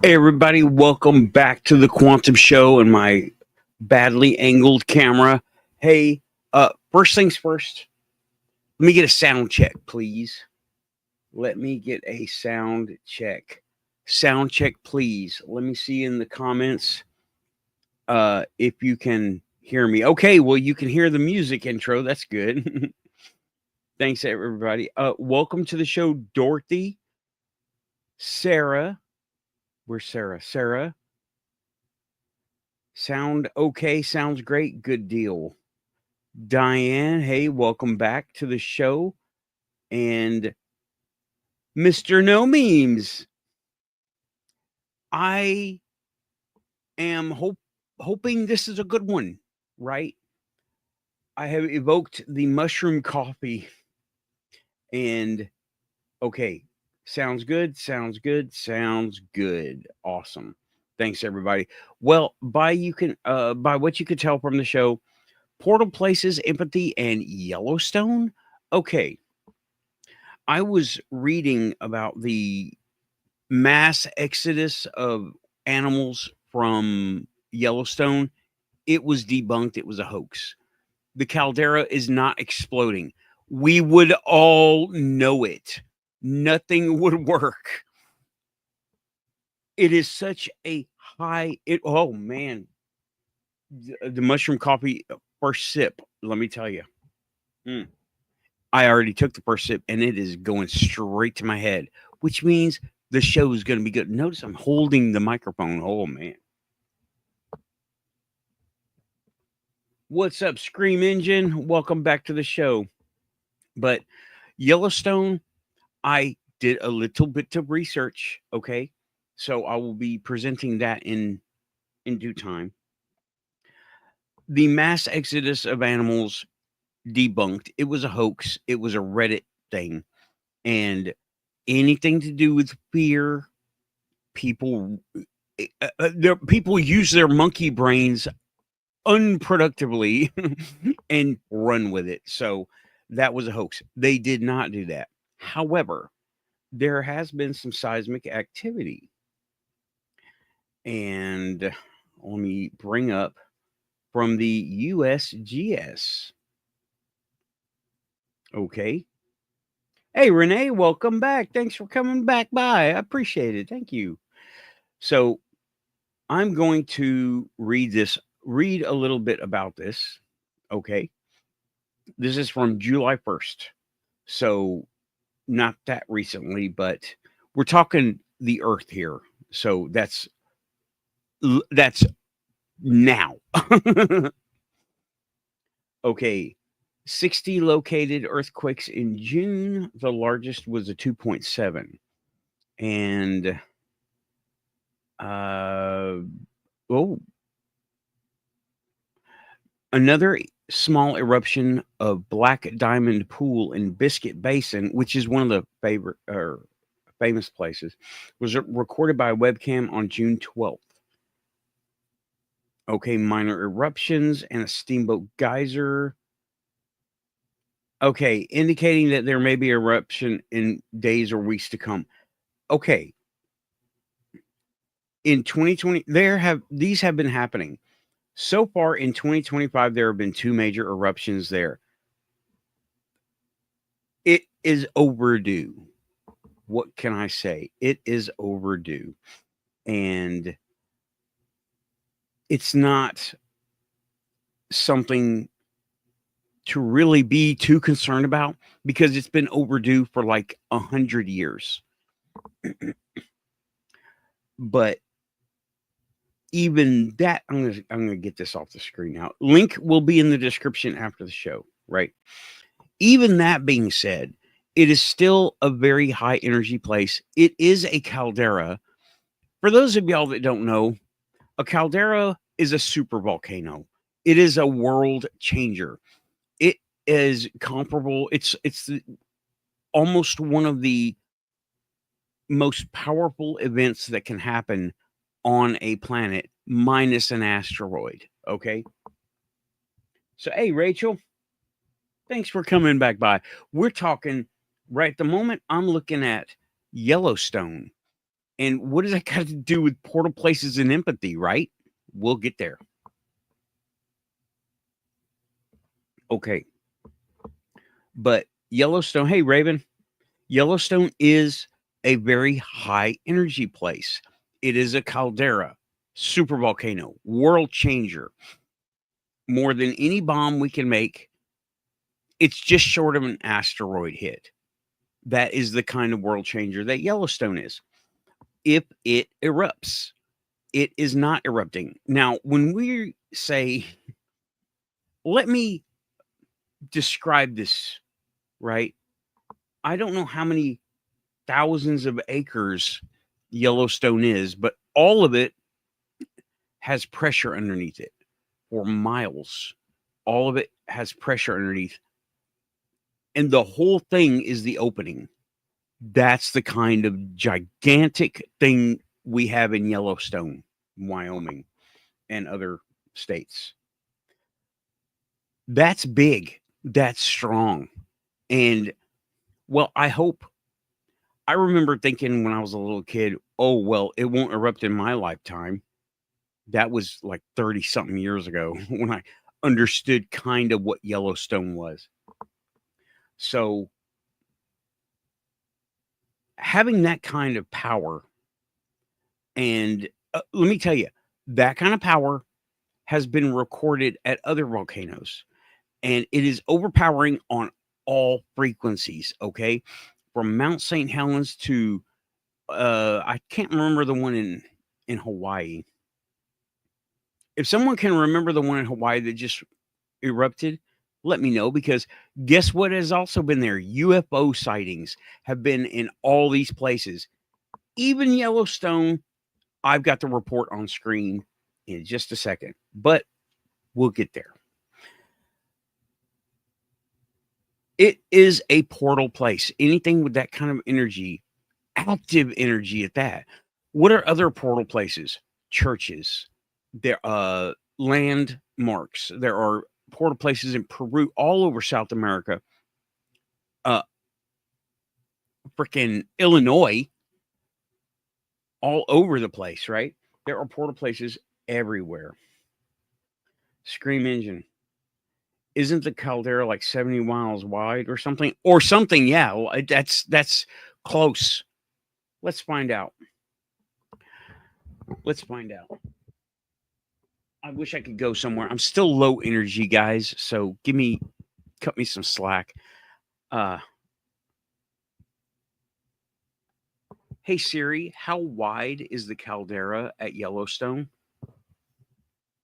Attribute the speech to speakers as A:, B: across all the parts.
A: Hey everybody, welcome back to the Quantum Show and my badly angled camera. Hey, first things first, let me get a sound check, please. Let me get a sound check. Sound check, please. Let me see in the comments if you can hear me. Okay, well, you can hear the music intro. That's good. Thanks, everybody. Welcome to the show, Dorothy, Sarah. Where's Sarah? Sarah. Sound okay, sounds great, good deal. Diane, hey, welcome back to the show. And Mr. No Memes, I am hoping this is a good one, right? I have evoked the mushroom coffee. And okay, sounds good, sounds good, sounds good. Awesome. Thanks, everybody. Well, by what you could tell from the show, Portal Places, Empathy, and Yellowstone. Okay. I was reading about the mass exodus of animals from Yellowstone. It was debunked. It was a hoax. The caldera is not exploding. We would all know it. Nothing would work. It is such a high. Oh man, the mushroom coffee first sip. Let me tell you. I already took the first sip and it is going straight to my head, which means the show is going to be good. Notice I'm holding the microphone. Oh, man. What's up, Scream Engine? Welcome back to the show. But Yellowstone, I did a little bit of research. Okay. So I will be presenting that in due time. The mass exodus of animals debunked. It was a hoax. It was a Reddit thing. And anything to do with fear, people people use their monkey brains unproductively and run with it. So that was a hoax. They did not do that. However, there has been some seismic activity. And let me bring up from the USGS. Okay. Hey, Renee, welcome back. Thanks for coming back by. I appreciate it. Thank you. So I'm going to read a little bit about this. Okay. This is from July 1st. So not that recently, but we're talking the Earth here. So that's now. Okay. 60 located earthquakes in June. The largest was a 2.7. And another small eruption of Black Diamond Pool in Biscuit Basin, which is one of the famous places, was recorded by a webcam on June 12th. Okay, minor eruptions and a steamboat geyser. Okay, indicating that there may be eruption in days or weeks to come. Okay. In 2020, these have been happening. So far in 2025, there have been 2 major eruptions there. It is overdue. What can I say? It is overdue. And it's not something to really be too concerned about because it's been overdue for like 100 years. But even that, I'm gonna get this off the screen now. Link will be in the description after the show, right? Even that being said, it is still a very high energy place. It is a caldera. For those of y'all that don't know, a caldera is a super volcano. It is a world changer. It is comparable. It's almost one of the most powerful events that can happen on a planet minus an asteroid. Okay. So, hey, Rachel, thanks for coming back by. We're talking right at the moment. I'm looking at Yellowstone. And what does that got to do with portal places and empathy, right? We'll get there. Okay. But Yellowstone, hey, Raven, Yellowstone is a very high energy place. It is a caldera, super volcano, world changer. More than any bomb we can make, it's just short of an asteroid hit. That is the kind of world changer that Yellowstone is. If it erupts, it is not erupting. Now, when we say, let me describe this, right? I don't know how many thousands of acres Yellowstone is, but all of it has pressure underneath it for miles. All of it has pressure underneath. And the whole thing is the opening. That's the kind of gigantic thing we have in Yellowstone, Wyoming, and other states. That's big. That's strong. And well, I remember thinking when I was a little kid, oh, well, it won't erupt in my lifetime. That was like 30 something years ago when I understood kind of what Yellowstone was. So having that kind of power, and let me tell you, that kind of power has been recorded at other volcanoes, and it is overpowering on all frequencies. Okay, from Mount St. Helens to I can't remember the one in Hawaii. If someone can remember the one in Hawaii that just erupted, let me know, because guess what has also been there? UFO sightings have been in all these places. Even Yellowstone, I've got the report on screen in just a second, but we'll get there. It is a portal place. Anything with that kind of energy, active energy at that. What are other portal places? Churches. There landmarks. There are portal places in Peru, all over South America. Freaking Illinois, all over the place, right? There are portal places everywhere. Scream engine. Isn't the caldera like 70 miles wide or something? Or something, yeah. Well, that's close. Let's find out. Let's find out. I wish I could go somewhere. I'm still low energy, guys, so cut me some slack. Hey Siri, how wide is the caldera at Yellowstone?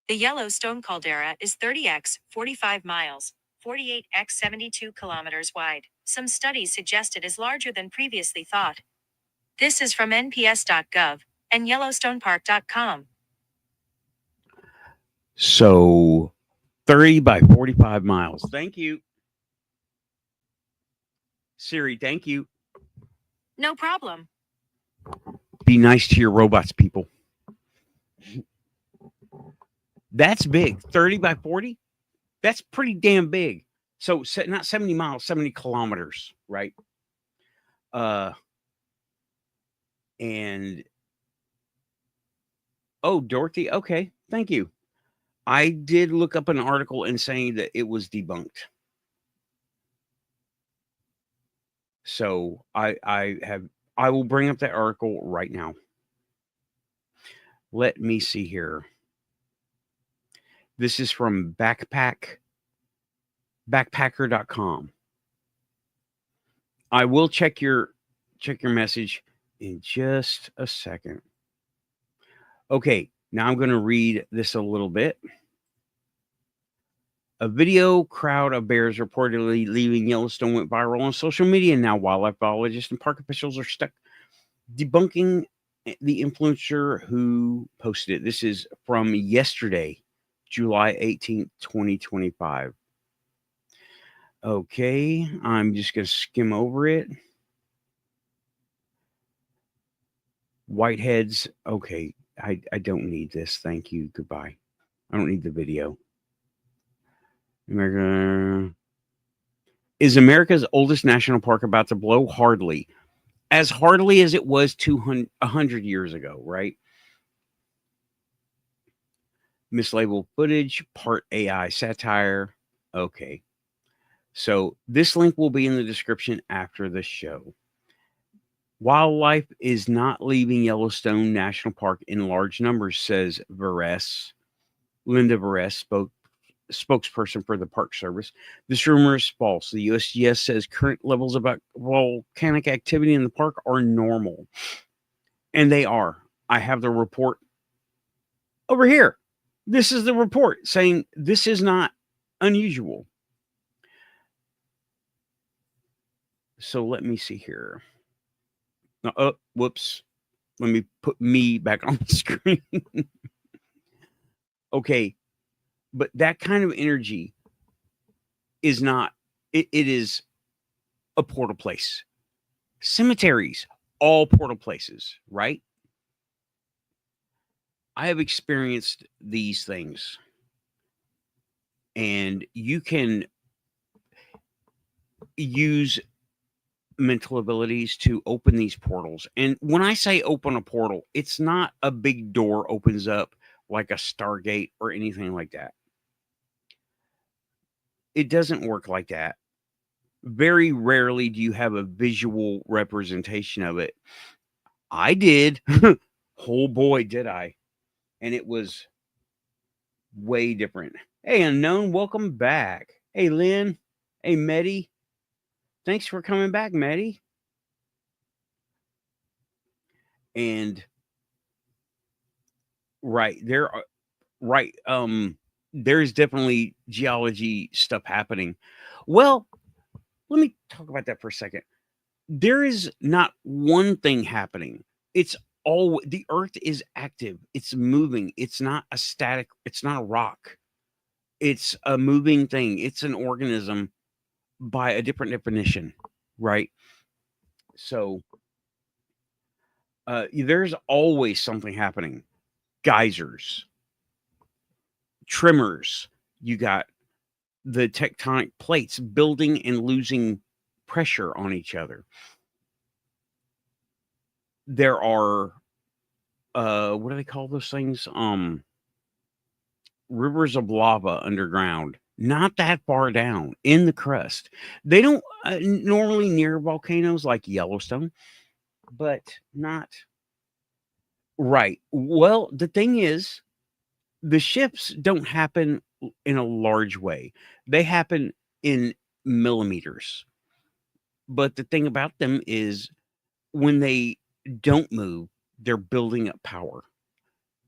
B: The Yellowstone caldera is 30x 45 miles, 48x 72 kilometers wide. Some studies suggest it is larger than previously thought. This is from nps.gov and yellowstonepark.com.
A: So 30 by 45 miles. Thank you. Siri, thank you.
B: No problem.
A: Be nice to your robots, people. That's big. 30 by 40? That's pretty damn big. So not 70 miles, 70 kilometers, right? And oh, Dorothy, okay, thank you. I did look up an article and saying that it was debunked. So I will bring up that article right now. Let me see here. This is from backpacker.com. I will check your message in just a second. Okay, now I'm going to read this a little bit. A video crowd of bears reportedly leaving Yellowstone went viral on social media. Now wildlife biologists and park officials are stuck debunking the influencer who posted it. This is from yesterday, July 18th, 2025. Okay, I'm just going to skim over it. Whiteheads. Okay, I don't need this. Thank you. Goodbye. I don't need the video. America is America's oldest national park about to blow? Hardly. as hardly as it was 100 years ago, right? Mislabeled footage, part AI satire. Okay. So this link will be in the description after the show. Wildlife is not leaving Yellowstone National Park in large numbers, says Veres. Linda Veres, spokesperson for the Park Service. This rumor is false. The USGS says current levels of volcanic activity in the park are normal. And they are. I have the report over here. This is the report saying this is not unusual. So let me see here. Oh, whoops. Let me put me back on the screen. Okay. But that kind of energy is not, it is a portal place. Cemeteries, all portal places, right? I have experienced these things. And you can use mental abilities to open these portals. And when I say open a portal, it's not a big door opens up like a Stargate or anything like that. It doesn't work like that. Very rarely do you have a visual representation of it. I did. Oh boy, did I. And it was way different. Hey, Unknown, welcome back. Hey, Lynn. Hey, Medi. Thanks for coming back, Medi. And right there are right there's definitely geology stuff happening. Well, let me talk about that for a second. There is not one thing happening. It's all the earth is active. It's moving. It's not a static, it's not a rock. It's a moving thing. It's an organism by a different definition, right? So there's always something happening. Geysers, tremors, you got the tectonic plates building and losing pressure on each other. There are what do they call those things? Rivers of lava underground, not that far down in the crust. They don't normally near volcanoes like Yellowstone, but not right. Well, the thing is, the shifts don't happen in a large way. They happen in millimeters. But the thing about them is when they don't move, they're building up power.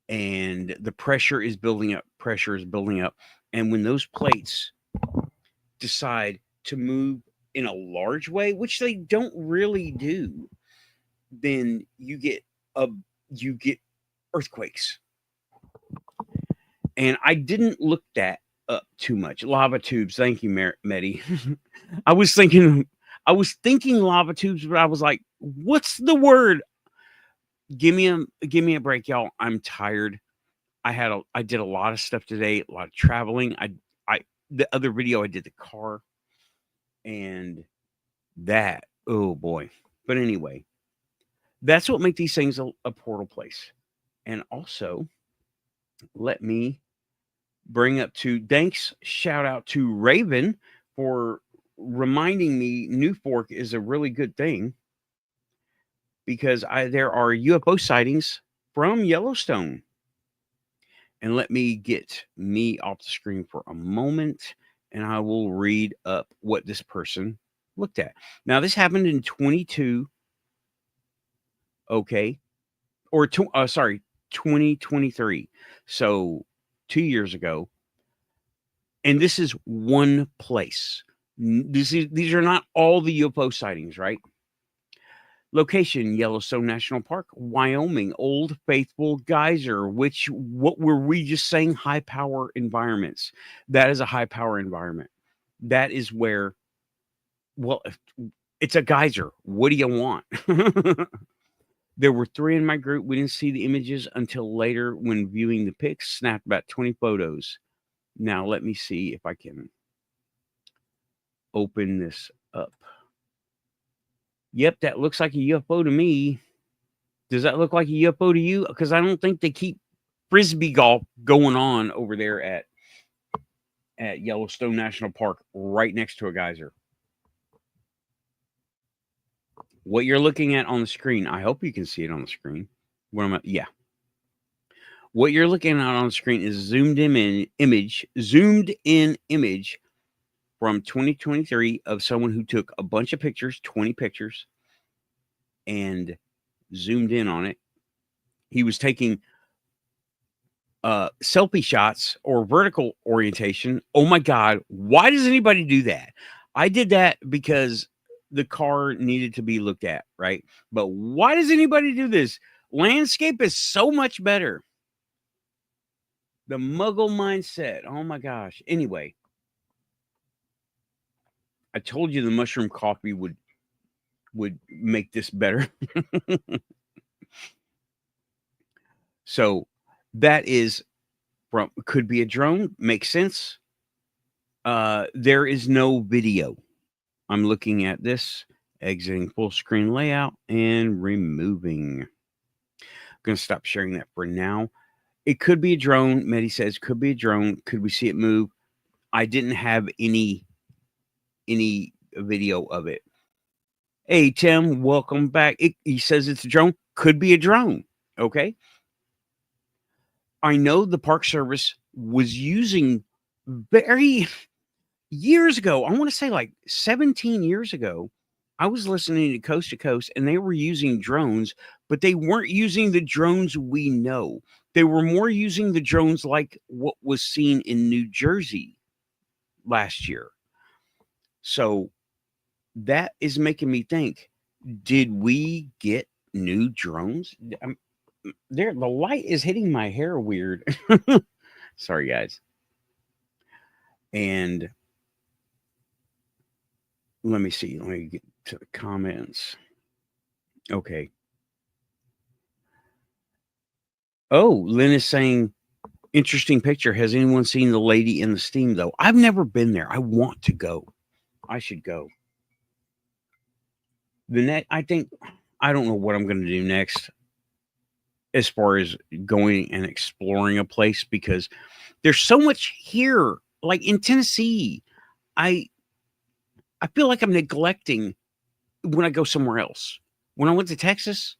A: And the pressure is building up, pressure is building up. And when those plates decide to move in a large way, which they don't really do, then a you get earthquakes. And I didn't look that up too much. Lava tubes. Thank you, Medi. I was thinking lava tubes, but I was like, what's the word? Give me a break, y'all. I'm tired. I did a lot of stuff today, a lot of traveling. The other video I did the car and that, oh boy. But anyway, that's what make these things a portal place. And also, let me bring up thanks, shout out to Raven for reminding me New Fork is a really good thing because there are UFO sightings from Yellowstone. And let me get me off the screen for a moment and I will read up what this person looked at. Now, this happened in 22, okay, or 2023. So 2 years ago. And this is one place. These are not all the UFO sightings, right? Location, Yellowstone National Park, Wyoming, Old Faithful Geyser, what were we just saying? High power environments. That is a high power environment. That is where, well, if it's a geyser. What do you want? There were 3 in my group. We didn't see the images until later when viewing the pics. Snapped about 20 photos. Now, let me see if I can open this up. Yep, that looks like a UFO to me. Does that look like a UFO to you? Because I don't think they keep frisbee golf going on over there at Yellowstone National Park, right next to a geyser. What you're looking at on the screen, I hope you can see it on the screen. Yeah. What you're looking at on the screen is zoomed in image from 2023 of someone who took a bunch of pictures, 20 pictures, and zoomed in on it. He was taking selfie shots or vertical orientation. Oh my God, why does anybody do that? I did that because the car needed to be looked at, right? But why does anybody do this? Landscape is so much better. The muggle mindset. Oh my gosh. Anyway, I told you the mushroom coffee would make this better. So that is from could be a drone. Makes sense. There is no video. I'm looking at this, exiting full screen layout and removing. I'm going to stop sharing that for now. It could be a drone. Medi says could be a drone. Could we see it move? I didn't have any video of it. Hey Tim, welcome back. He says it's a drone. Could be a drone. Okay. I know the Park Service was using very years ago. I want to say like 17 years ago. I was listening to Coast, and they were using drones, but they weren't using the drones we know. They were more using the drones like what was seen in New Jersey last year. So that is making me think, did we get new drones? The light is hitting my hair weird. Sorry, guys. And let me see. Let me get to the comments. Okay. Oh, Lynn is saying, interesting picture. Has anyone seen the lady in the steam, though? I've never been there. I want to go. I should go. I think, I don't know what I'm going to do next as far as going and exploring a place, because there's so much here. Like in Tennessee, I feel like I'm neglecting when I go somewhere else. When I went to Texas,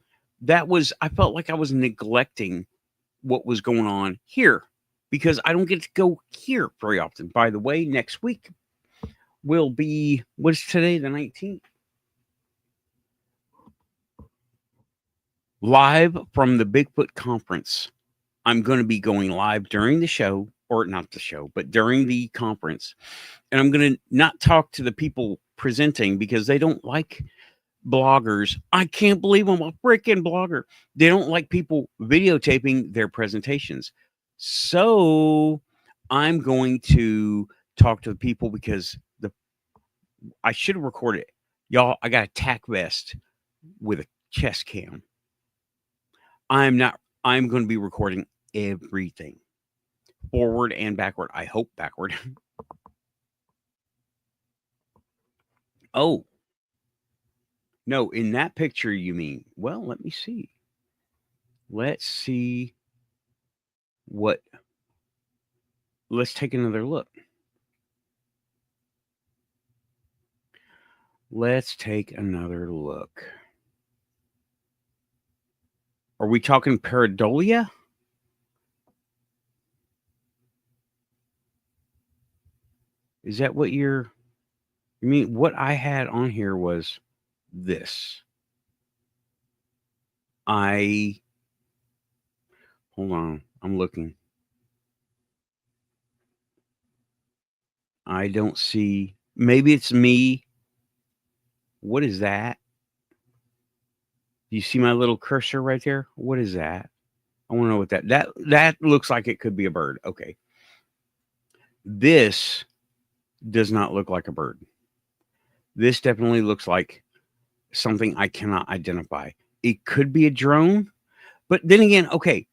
A: I felt like I was neglecting what was going on here because I don't get to go here very often. By the way, next week will be, what's today, the 19th? Live from the Bigfoot conference. I'm going to be going live during the show, or not the show, but during the conference. And I'm going to not talk to the people presenting because they don't like bloggers. I can't believe I'm a freaking blogger. They don't like people videotaping their presentations. So I'm going to talk to the people because I should have recorded it. Y'all, I got a tack vest with a chest cam. I'm going to be recording everything. Forward and backward. I hope backward. Oh. No, in that picture you mean. Well, let me see. Let's see what. Let's take another look. Let's take another look. Are we talking pareidolia? Is that what you mean? What I had on here was this. Hold on. I'm looking. I don't see. Maybe it's me. What is that? Do you see my little cursor right there? What is that? I want to know what that looks like. It could be a bird. Okay. This does not look like a bird. This definitely looks like something I cannot identify. It could be a drone, but then again, okay,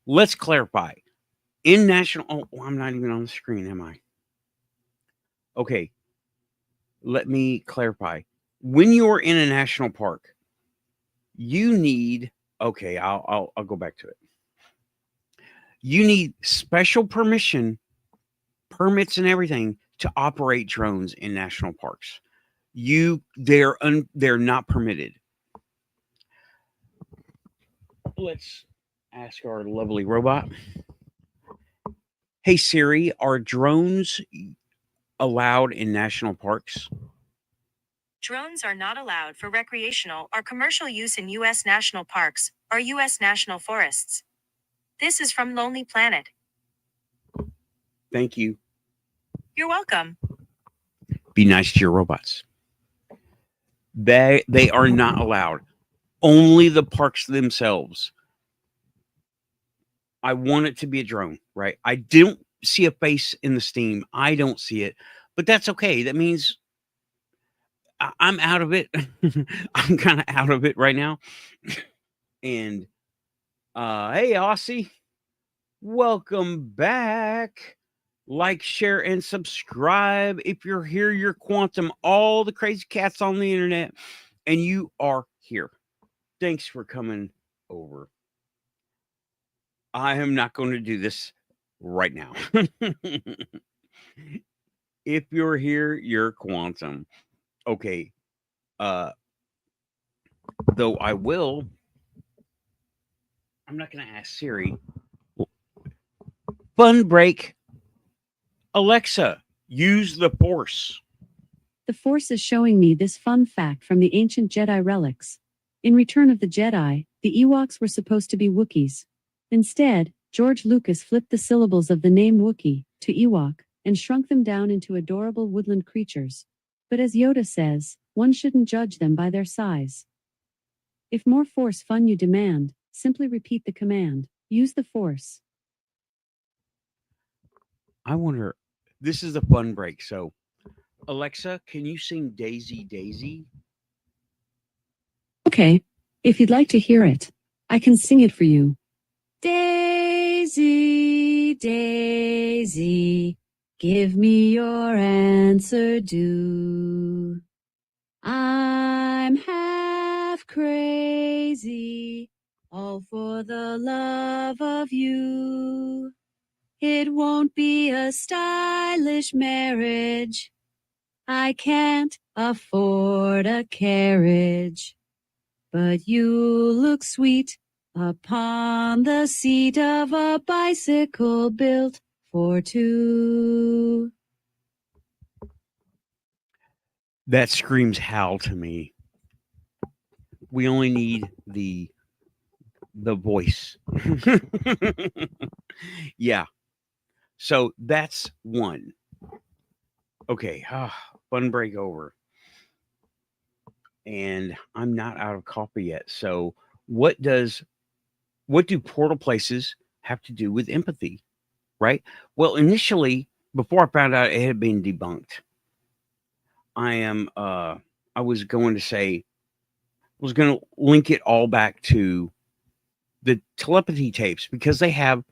A: let's clarify. In national, I'm not even on the screen, am I? Okay, let me clarify. when you're in a national park, you need, okay, I'll go back to it. You need special permission, permits and everything to operate drones in national parks. They're not permitted. Let's ask our lovely robot. Hey Siri, are drones allowed in national parks?
B: Drones are not allowed for recreational or commercial use in U.S. national parks or U.S. national forests. This is from Lonely Planet.
A: Thank you.
B: You're welcome.
A: Be nice to your robots. They are not allowed. Only the parks themselves. I want it to be a drone, right? I don't see a face in the steam. I don't see it, but that's okay. That means I'm out of it. I'm kind of out of it right now. And hey, Aussie, welcome back. Like, share, and subscribe. If you're here, you're quantum. All the crazy cats on the internet, and you are here. Thanks for coming over. I am not going to do this right now. If you're here, you're quantum. Okay. Though I'm not going to ask Siri. Fun break. Alexa, use the Force.
C: The Force is showing me this fun fact from the ancient Jedi relics. In Return of the Jedi, the Ewoks were supposed to be Wookiees. Instead, George Lucas flipped the syllables of the name Wookiee to Ewok and shrunk them down into adorable woodland creatures. But as Yoda says, one shouldn't judge them by their size. If more Force fun you demand, simply repeat the command, use the Force.
A: I wonder, this is a fun break. So, Alexa, can you sing Daisy Daisy?
C: Okay, if you'd like to hear it, I can sing it for you. Daisy, Daisy, give me your answer due. I'm half crazy, all for the love of you. It won't be a stylish marriage. I can't afford a carriage. But you look sweet upon the seat of a bicycle built for two.
A: That screams Hal to me. We only need the voice. Yeah. So that's one. Okay. Fun break over. And I'm not out of coffee yet. So what do portal places have to do with empathy? Right? Well, initially, before I found out it had been debunked, I was going to link it all back to the telepathy tapes, because they have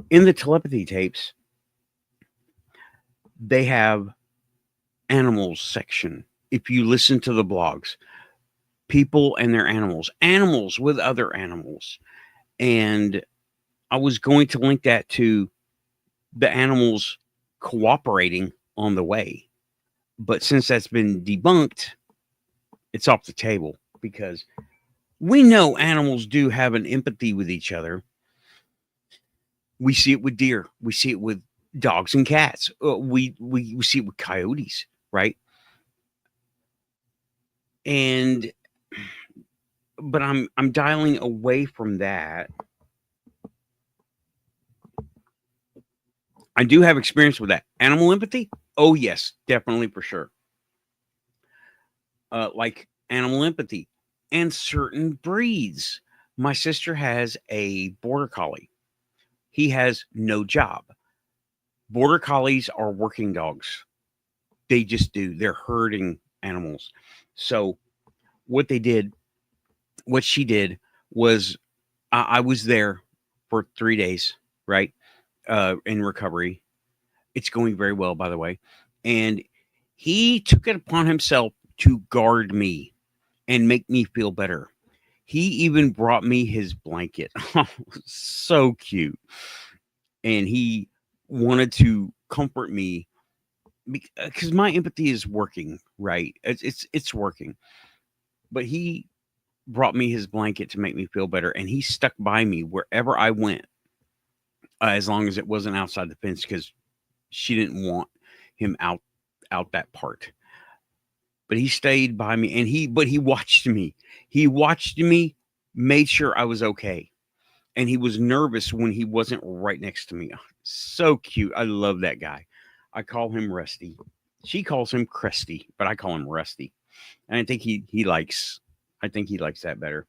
A: in the telepathy tapes, they have animals section. If you listen to the blogs, people and their animals with other animals. And I was going to link that to the animals cooperating on the way. But since that's been debunked, it's off the table, because we know animals do have an empathy with each other. We see it with deer. We see it with dogs and cats. We see it with coyotes, right? But I'm dialing away from that. I do have experience with that. Animal empathy? Oh yes, definitely, for sure. Like animal empathy and certain breeds. My sister has a border collie. He has no job. Border collies are working dogs. They just do. They're herding animals. So what she did was, I was there for 3 days, right? In recovery. It's going very well, by the way. And He took it upon himself to guard me and make me feel better. He even brought me his blanket. So cute. And he wanted to comfort me because my empathy is working, right? It's working. But he brought me his blanket to make me feel better, and he stuck by me wherever I went, as long as it wasn't outside the fence, because she didn't want him out that part. But he stayed by me, and he watched me. He watched me, made sure I was okay, and he was nervous when he wasn't right next to me. So cute. I love that guy. I call him Rusty. She calls him Krusty, but I call him Rusty. And I think he likes that better.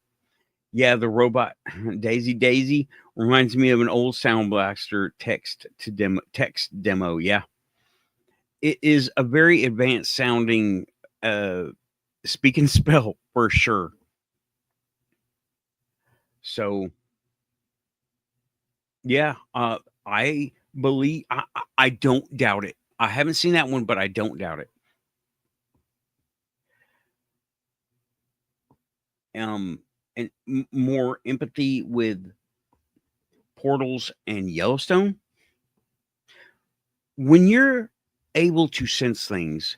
A: Yeah, the robot Daisy reminds me of an old Sound Blaster text demo. Yeah. It is a very advanced sounding speak and spell for sure. So yeah, I believe I don't doubt it. I haven't seen that one, but I don't doubt it. And more empathy with portals and Yellowstone. When you're able to sense things,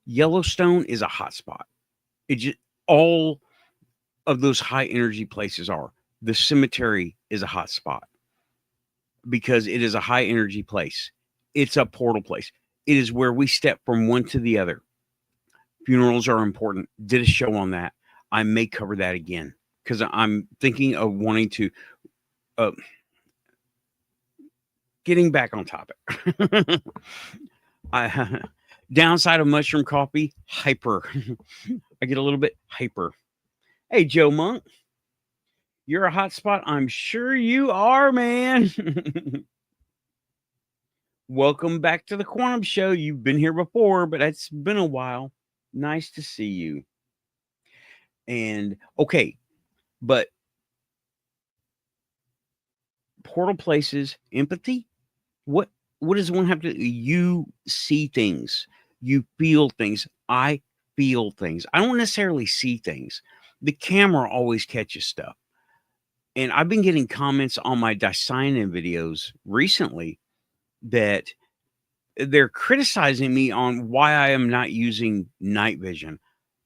A: Yellowstone is a hotspot. It just all of those high energy places are. The cemetery is a hotspot because it is a high energy place. It's a portal place. It is where we step from one to the other. Funerals are important. Did a show on that. I may cover that again because I'm thinking of wanting to getting back on topic. Downside of mushroom coffee, hyper. I get a little bit hyper. Hey, Joe Monk, you're a hot spot. I'm sure you are, man. Welcome back to the Quantum Show. You've been here before, but it's been a while. Nice to see you. And okay, but portal places, empathy. What does one have to? You see things, you feel things. I feel things. I don't necessarily see things. The camera always catches stuff. And I've been getting comments on my Dasein videos recently that they're criticizing me on why I am not using night vision.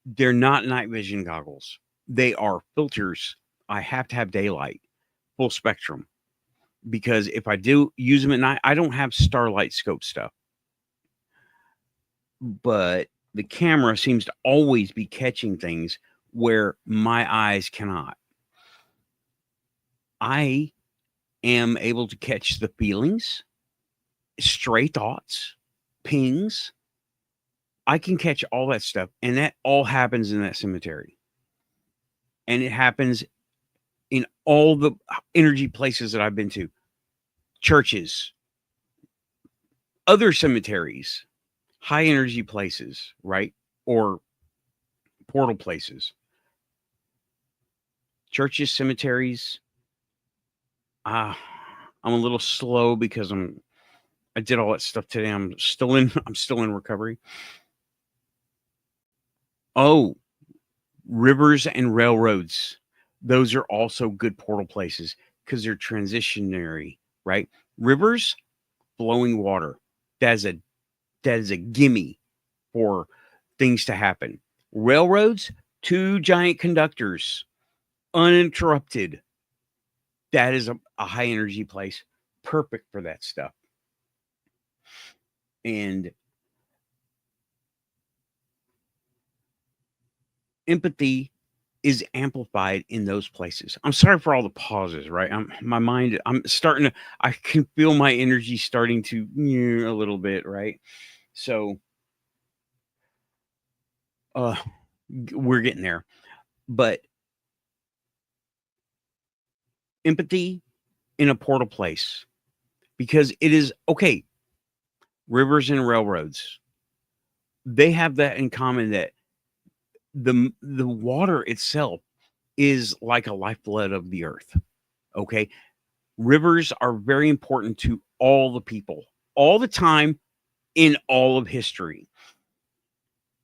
A: They're not night vision goggles. They are filters. I have to have daylight, full spectrum, because if I do use them at night, I don't have starlight scope stuff. But the camera seems to always be catching things where my eyes cannot. I am able to catch the feelings, stray thoughts, pings. I can catch all that stuff, and that all happens in that cemetery. And it happens in all the energy places that I've been to. Churches, other cemeteries, high energy places, right? Or portal places. Churches, cemeteries. I'm a little slow because I did all that stuff today. I'm still in recovery. Oh, rivers and railroads. Those are also good portal places because they're transitionary, right? Rivers, flowing water. That is a gimme for things to happen. Railroads, two giant conductors, uninterrupted. That is a high energy place, perfect for that stuff. And empathy is amplified in those places. I'm sorry for all the pauses, right? I can feel my energy starting to a little bit, right? So we're getting there. But empathy in a portal place, because it is okay. Rivers and railroads, they have that in common, that the water itself is like a lifeblood of the earth. Okay. Rivers are very important to all the people, all the time, in all of history.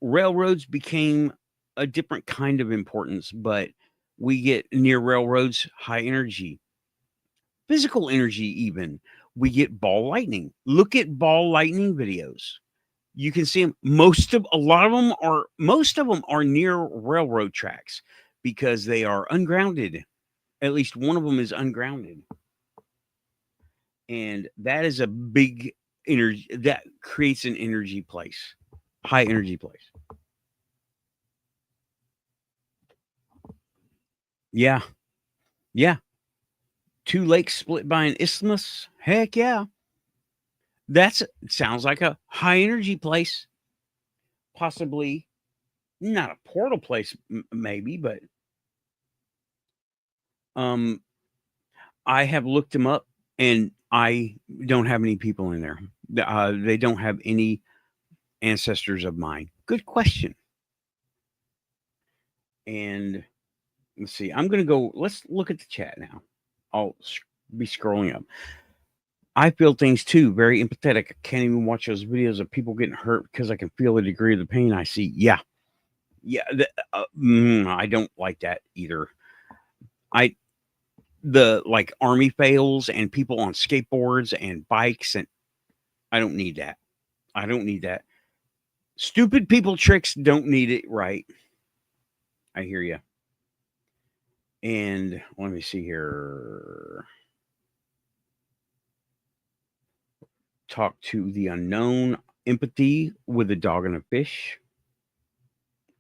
A: railroads became a different kind of importance, but we get near railroads high energy, physical energy even. We get ball lightning. Look at ball lightning videos. You can see them. Most of them are near railroad tracks because they are ungrounded. At least one of them is ungrounded. And that is a big energy that creates an energy place, high energy place. Yeah. Yeah. Two lakes split by an isthmus. Heck yeah. Sounds like a high energy place. Possibly not a portal place, maybe, but I have looked them up and I don't have any people in there. They don't have any ancestors of mine. Good question. And let's see. Let's look at the chat now. I'll be scrolling up. I feel things too, very empathetic. I can't even watch those videos of people getting hurt because I can feel the degree of the pain I see. Yeah. Yeah. I don't like that either. The like army fails and people on skateboards and bikes, and I don't need that. I don't need that. Stupid people tricks, don't need it, right? I hear you. And let me see here. Talk to the unknown. Empathy with a dog and a fish.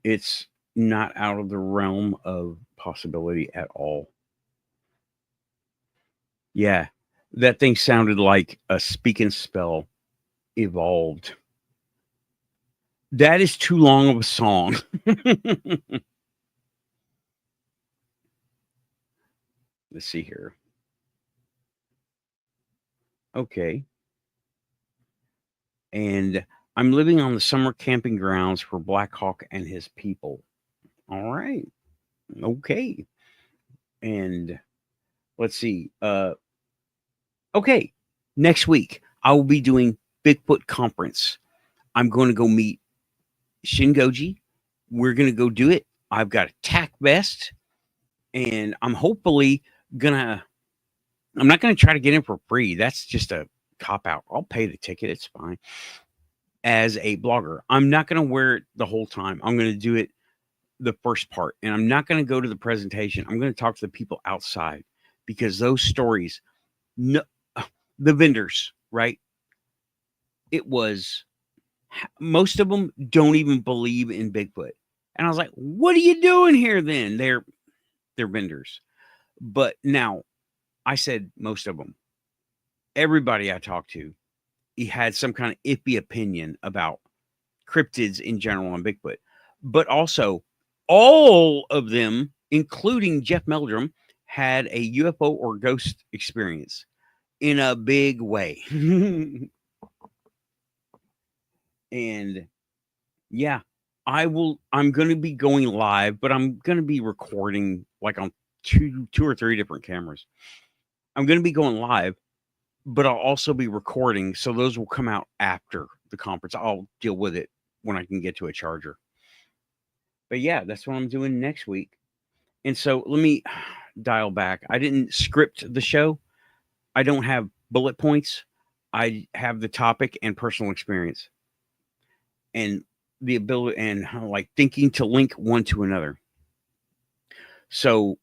A: It's not out of the realm of possibility at all. Yeah, that thing sounded like a speak and spell evolved. That is too long of a song. Let's see here. Okay. And I'm living on the summer camping grounds for Black Hawk and his people. All right. Okay. And let's see. Okay. Next week, I will be doing Bigfoot conference. I'm going to go meet Shingoji. We're going to go do it. I've got a tack vest, and I'm hopefully I'm not going to try to get in for free. That's just a cop out. I'll pay the ticket. It's fine. As a blogger, I'm not going to wear it the whole time. I'm going to do it the first part, and I'm not going to go to the presentation. I'm going to talk to the people outside because those stories, no, the vendors, right? It was most of them don't even believe in Bigfoot. And I was like, what are you doing here then? They're vendors. But now I said most of them. Everybody I talked to, he had some kind of iffy opinion about cryptids in general on Bigfoot. But also all of them, including Jeff Meldrum, had a UFO or ghost experience in a big way. And yeah, I'm going to be going live, but I'm going to be recording like on two or three different cameras. I'm going to be going live, but I'll also be recording. So those will come out after the conference. I'll deal with it when I can get to a charger. But yeah, that's what I'm doing next week. And so let me dial back. I didn't script the show. I don't have bullet points. I have the topic and personal experience and the ability and like thinking to link one to another. So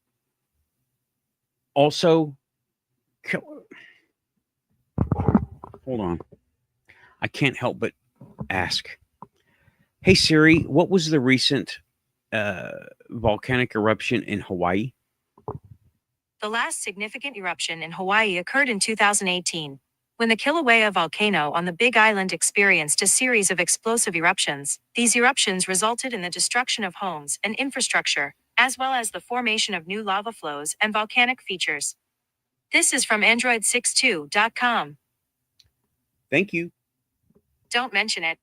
A: also, hold on. I can't help but ask. Hey Siri, what was the recent volcanic eruption in Hawaii?
B: The last significant eruption in Hawaii occurred in 2018, when the Kilauea volcano on the Big Island experienced a series of explosive eruptions. These eruptions resulted in the destruction of homes and infrastructure, as well as the formation of new lava flows and volcanic features. This is from Android62.com.
A: Thank you.
B: Don't mention it.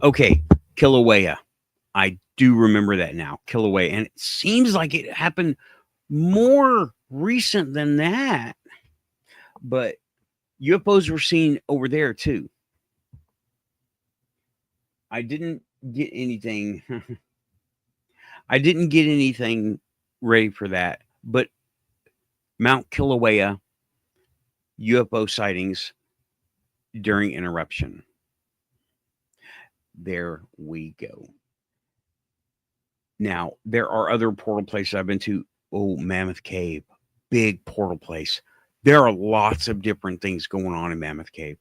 A: Okay, Kilauea. I do remember that now, Kilauea. And it seems like it happened more recent than that. But UFOs were seen over there too. I didn't get anything. I didn't get anything ready for that. But Mount Kilauea UFO sightings during interruption. There we go. Now, there are other portal places I've been to. Oh, Mammoth Cave, big portal place. There are lots of different things going on in Mammoth Cave.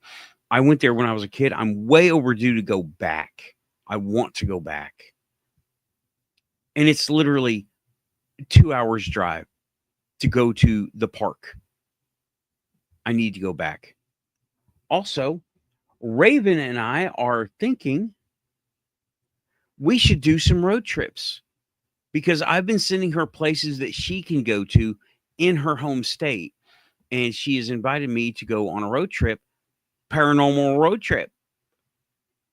A: I went there when I was a kid. I'm way overdue to go back. I want to go back. And it's literally 2 hours drive to go to the park. I need to go back. Also, Raven and I are thinking we should do some road trips because I've been sending her places that she can go to in her home state. And she has invited me to go on a road trip, paranormal road trip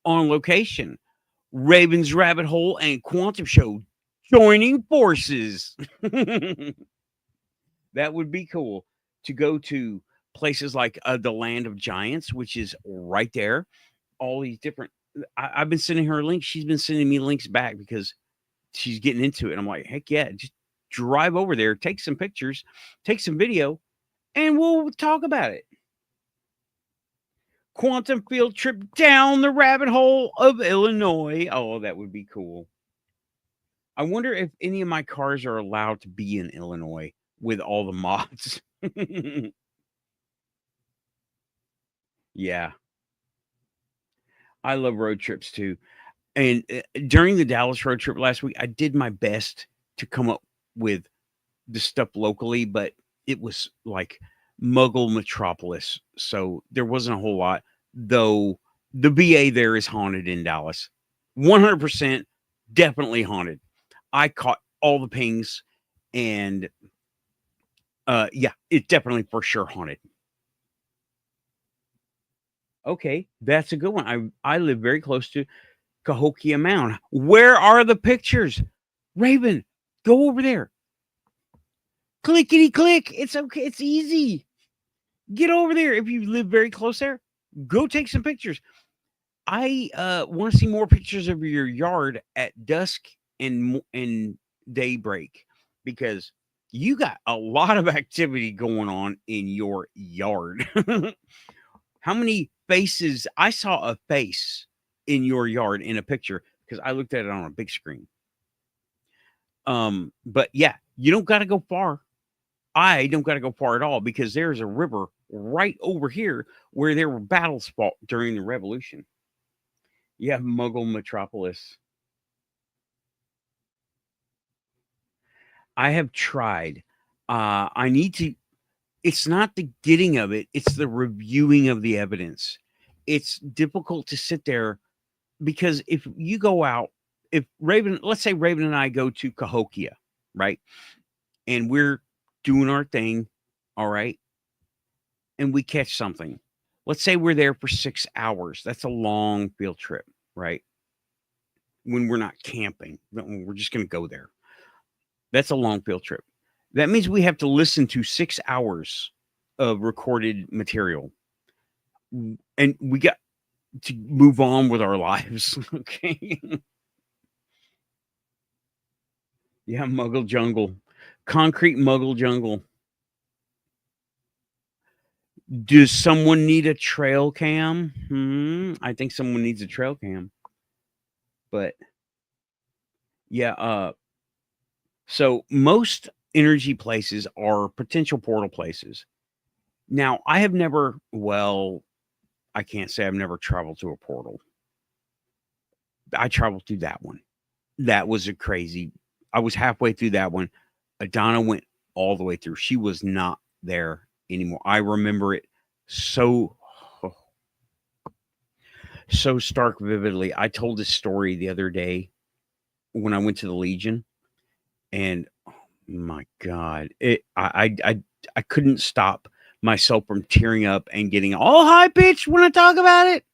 A: on location. Raven's Rabbit Hole and Quantum Show joining forces. That would be cool to go to places like the Land of Giants, which is right there. All these different. I've been sending her links. She's been sending me links back because she's getting into it. I'm like, heck yeah, just drive over there, take some pictures, take some video, and we'll talk about it. Quantum field trip down the rabbit hole of Illinois. Oh, that would be cool. I wonder if any of my cars are allowed to be in Illinois with all the mods. Yeah. I love road trips too. And during the Dallas road trip last week, I did my best to come up with the stuff locally, but it was like Muggle Metropolis. So there wasn't a whole lot, though the VA there is haunted in Dallas. 100% definitely haunted. I caught all the pings and yeah, it definitely for sure haunted. Okay, that's a good one. I live very close to Cahokia Mound. Where are the pictures? Raven, go over there. Clickety click. It's okay. It's easy. Get over there. If you live very close there, go take some pictures. I want to see more pictures of your yard at dusk and daybreak because you got a lot of activity going on in your yard. How many faces? I saw a face in your yard in a picture because I looked at it on a big screen. But yeah, you don't got to go far. I don't got to go far at all because there's a river right over here where there were battles fought during the Revolution. You have Muggle Metropolis. I have tried. I need to. It's not the getting of it; it's the reviewing of the evidence. It's difficult to sit there because if you go out, if Raven, let's say Raven and I go to Cahokia, right, and we're doing our thing, all right, and we catch something. Let's say we're there for 6 hours. That's a long field trip, right? When we're not camping, we're just going to go there. That's a long field trip. That means we have to listen to 6 hours of recorded material. And we got to move on with our lives. Okay. Yeah, Muggle Jungle. Concrete Muggle Jungle. Does someone need a trail cam? I think someone needs a trail cam. But yeah, so most energy places are potential portal places. Now, I have never, well, I can't say I've never traveled to a portal. I traveled through that one. That was a crazy. I was halfway through that one. Adana went all the way through. She was not there anymore. I remember it so stark vividly. I told this story the other day when I went to the Legion, and oh my God, I couldn't stop myself from tearing up and getting all high pitched when I talk about it.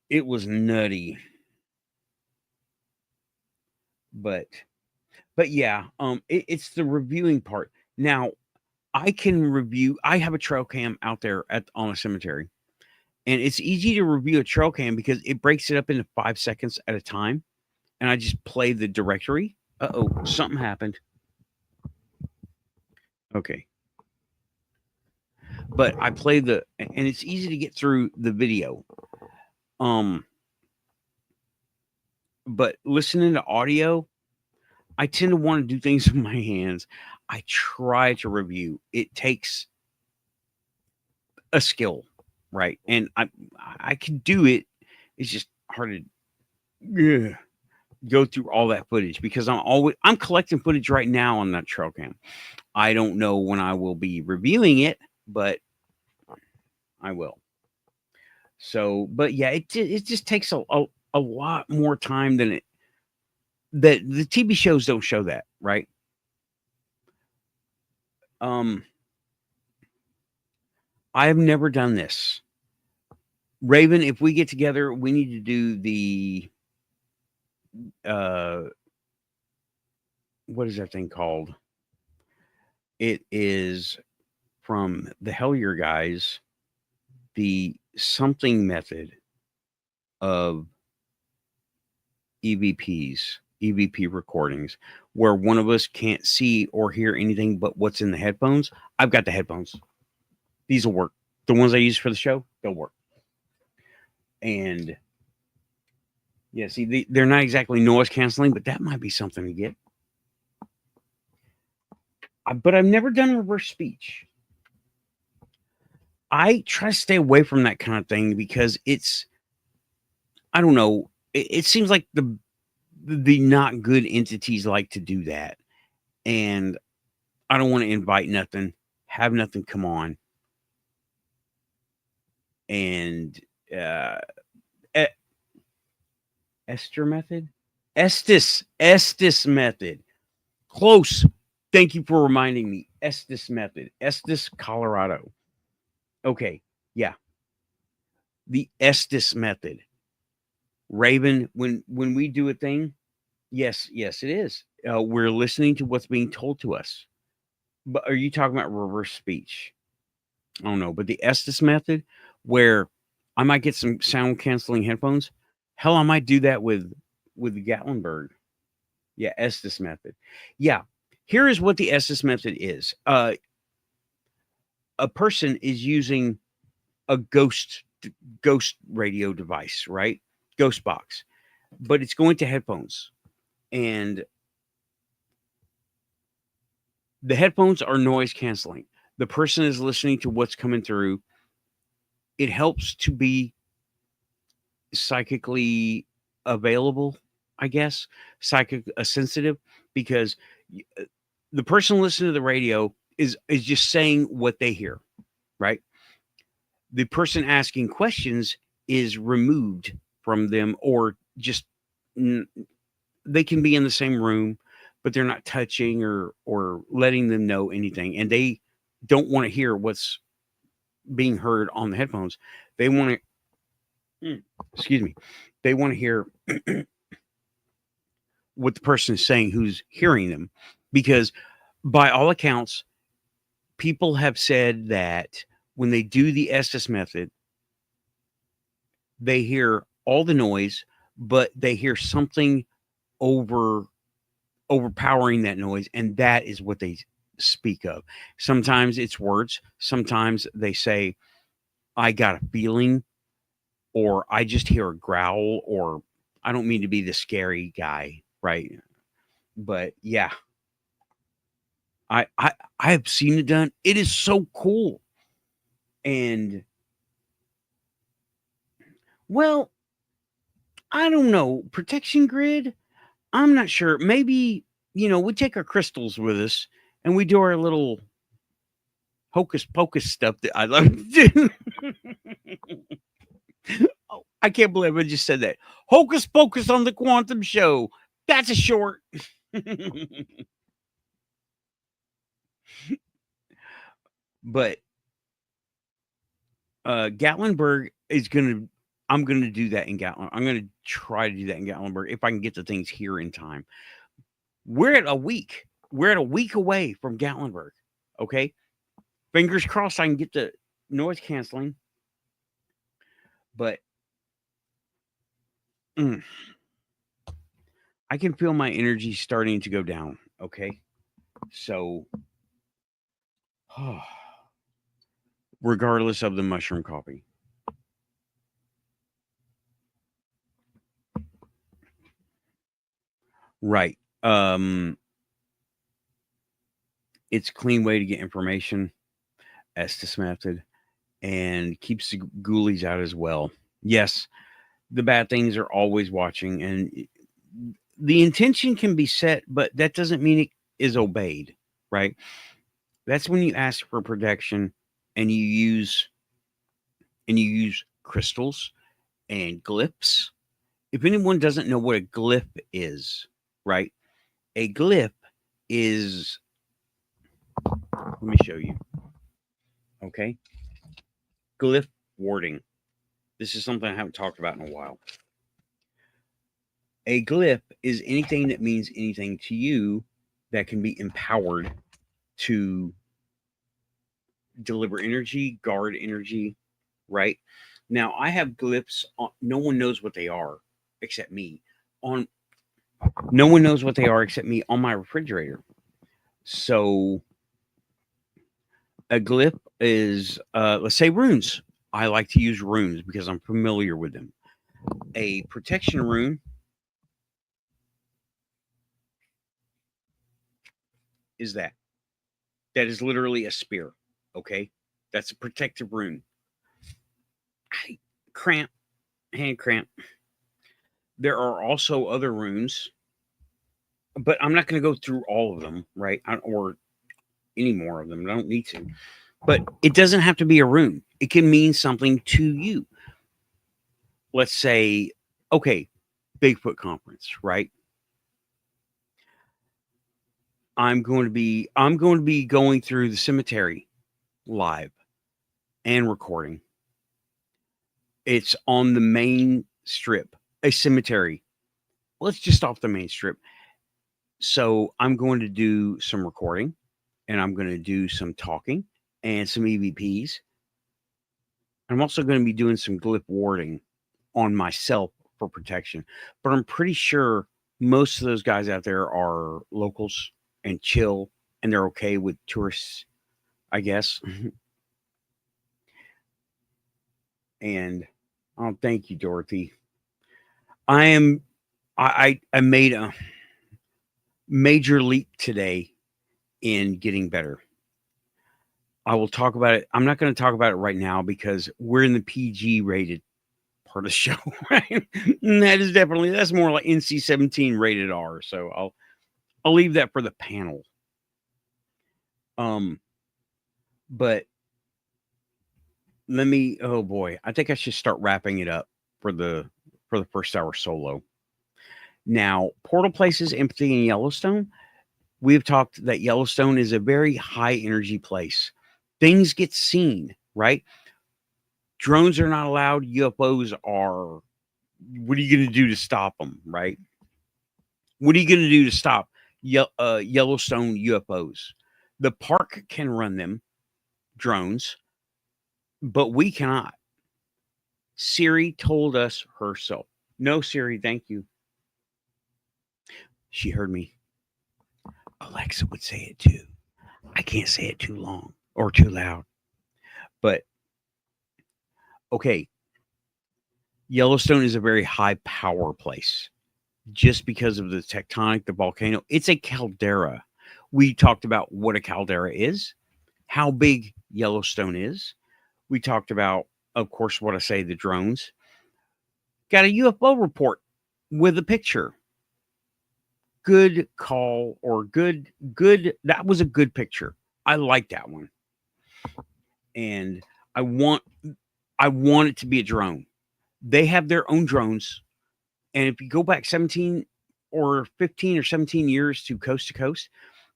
A: It was nutty. But yeah, it's the reviewing part. Now, I can review. I have a trail cam out there on a cemetery, And it's easy to review a trail cam because it breaks it up into 5 seconds at a time. And I just play the directory. Uh-oh, something happened. Okay. But I play and it's easy to get through the video. But listening to audio, I tend to want to do things with my hands. I try to review. It takes a skill, right? And I can do it. It's just hard to go through all that footage because I'm collecting footage right now on that trail cam. I don't know when I will be reviewing it, but I will. So, but yeah, it just takes a lot more time than that the TV shows don't show that, right? I have never done this. Raven, if we get together, we need to do the what is that thing called? It is from the Hellier guys, the something method of EVP recordings, where one of us can't see or hear anything but what's in the headphones. I've got the headphones. These will work. The ones I use for the show, they'll work. And yeah, see, they're not exactly noise canceling, but that might be something to get. But I've never done reverse speech. I try to stay away from that kind of thing because I don't know. It seems like the not good entities like to do that. And I don't want to invite nothing, have nothing come on. And Esther method? Estes method. Close. Thank you for reminding me. Estes method. Estes, Colorado. Okay. Yeah. The Estes method. Raven, when we do a thing, yes, it is. We're listening to what's being told to us. But are you talking about reverse speech? I don't know. But the Estes method, where I might get some sound canceling headphones. Hell, I might do that with the Gatlinburg. Yeah, Estes method. Yeah. Here is what the Estes method is. A person is using a ghost radio device, right? Ghost box. But it's going to headphones. And the headphones are noise canceling. The person is listening to what's coming through. It helps to be psychically available, I guess, sensitive, because the person listening to the radio is just saying what they hear, right? The person asking questions is removed from them, or just they can be in the same room, but they're not touching or letting them know anything, and they don't want to hear what's being heard on the headphones. They want to, excuse me, they want to hear what the person is saying who's hearing them, because by all accounts, people have said that when they do the Estes method, they hear all the noise, but they hear something overpowering that noise, and that is what they speak of. Sometimes it's words. Sometimes they say, I got a feeling, or I just hear a growl, or I don't mean to be the scary guy, right? But yeah, I have seen it done. It is so cool. And well, I don't know. Protection grid, I'm not sure. Maybe, we take our crystals with us and we do our little hocus pocus stuff that I love to do. Oh, I can't believe I just said that. Hocus pocus on the Quantum Show. That's a short. But Gatlinburg I'm gonna do that in Gatlin. I'm gonna try to do that in Gatlinburg if I can get the things here in time. We're at a week away from Gatlinburg. Okay. Fingers crossed I can get the noise canceling. But I can feel my energy starting to go down. Okay. So, regardless of the mushroom coffee. Right. It's a clean way to get information, Estes method, and keeps the ghoulies out as well. Yes, the bad things are always watching, and the intention can be set, but that doesn't mean it is obeyed, right? That's when you ask for protection and you use crystals and glyphs. If anyone doesn't know what a glyph is, right? A glyph is, let me show you. Okay. Glyph warding. This is something I haven't talked about in a while. A glyph is anything that means anything to you that can be empowered to deliver energy, guard energy, right? Now, I have glyphs. No one knows what they are except me. No one knows what they are except me on my refrigerator. So, a glyph is, let's say, runes. I like to use runes because I'm familiar with them. A protection rune is that. That is literally a spear. Okay, that's a protective rune. Hand cramp. There are also other runes, but I'm not going to go through all of them, right? Or any more of them. I don't need to. But it doesn't have to be a rune. It can mean something to you. Let's say, okay, Bigfoot conference, right? I'm going to be going through the cemetery live and recording. It's on the main strip, a cemetery. Let's just off the main strip. So I'm going to do some recording and I'm going to do some talking and some EVPs. I'm also going to be doing some glyph warding on myself for protection. But I'm pretty sure most of those guys out there are locals and chill and they're okay with tourists, I guess. And oh, thank you, Dorothy. I made a major leap today in getting better. I will talk about it. I'm not going to talk about it right now because we're in the PG rated part of the show, right? And that's more like NC-17 rated R. So I'll leave that for the panel. But oh boy, I think I should start wrapping it up for the first hour solo. Now, Portal places empathy in Yellowstone. We've talked that Yellowstone is a very high energy place. Things get seen, right? Drones are not allowed. UFOs are. What are you going to do to stop them, right? What are you going to do to stop Yellowstone UFOs? The park can run them, drones, but we cannot. Siri told us herself. No, Siri, thank you. She heard me. Alexa would say it too. I can't say it too long or too loud. But, okay. Yellowstone is a very high power place just because of the tectonic, the volcano. It's a caldera. We talked about what a caldera is, how big Yellowstone is. We talked about, of course, what I say, the drones. Got a UFO report with a picture. Good call or good. That was a good picture. I like that one. And I want it to be a drone. They have their own drones. And if you go back 17 or 15 or 17 years to coast,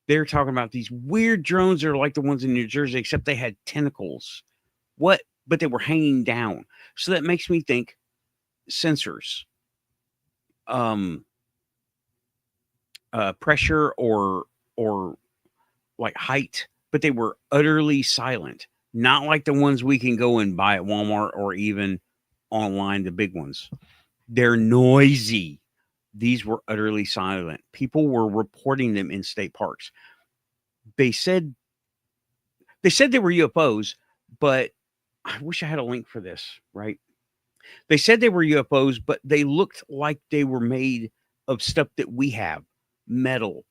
A: they're talking about these weird drones that are like the ones in New Jersey, except they had tentacles. What? But they were hanging down. So that makes me think sensors, pressure or like height, but they were utterly silent. Not like the ones we can go and buy at Walmart or even online, the big ones. They're noisy. These were utterly silent. People were reporting them in state parks. They said they were UFOs, but I wish I had a link for this, right? They said they were UFOs, but they looked like they were made of stuff that we have, metal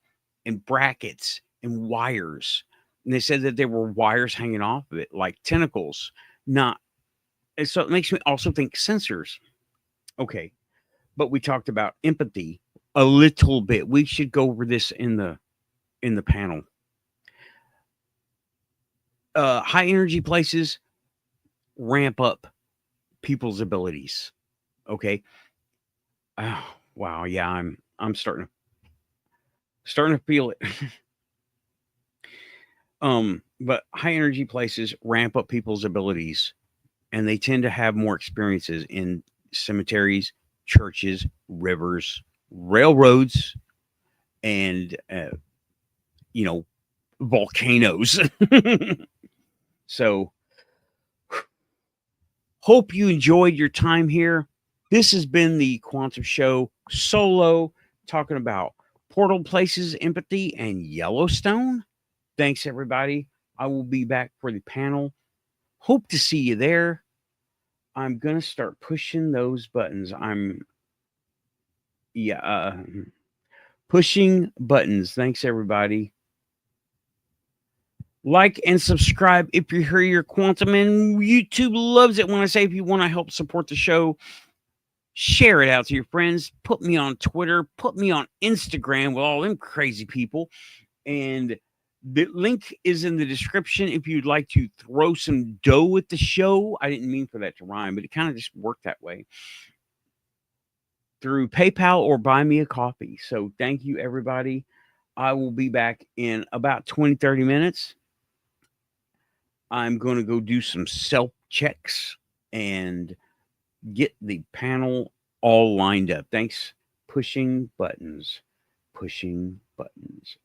A: and brackets and wires. And they said that there were wires hanging off of it, like tentacles, not. And so it makes me also think sensors. Okay. But we talked about empathy a little bit. We should go over this in the panel. High energy places ramp up people's abilities. Okay. Oh, wow. Yeah, I'm starting to feel it. But high energy places ramp up people's abilities, and they tend to have more experiences in cemeteries, churches, rivers, railroads, and volcanoes. So hope you enjoyed your time here. This has been the Quantum Show solo, talking about portal places, empathy, and Yellowstone. Thanks, everybody. I will be back for the panel. Hope to see you there. I'm going to start pushing those buttons. Pushing buttons. Thanks, everybody. Like and subscribe if you're here, your quantum, and YouTube loves it when I say if you want to help support the show, share it out to your friends. Put me on Twitter. Put me on Instagram with all them crazy people. And the link is in the description if you'd like to throw some dough at the show. I didn't mean for that to rhyme, but it kind of just worked that way. Through PayPal or buy me a coffee. So thank you, everybody. I will be back in about 20, 30 minutes. I'm going to go do some self checks and get the panel all lined up. Thanks. Pushing buttons. Pushing buttons.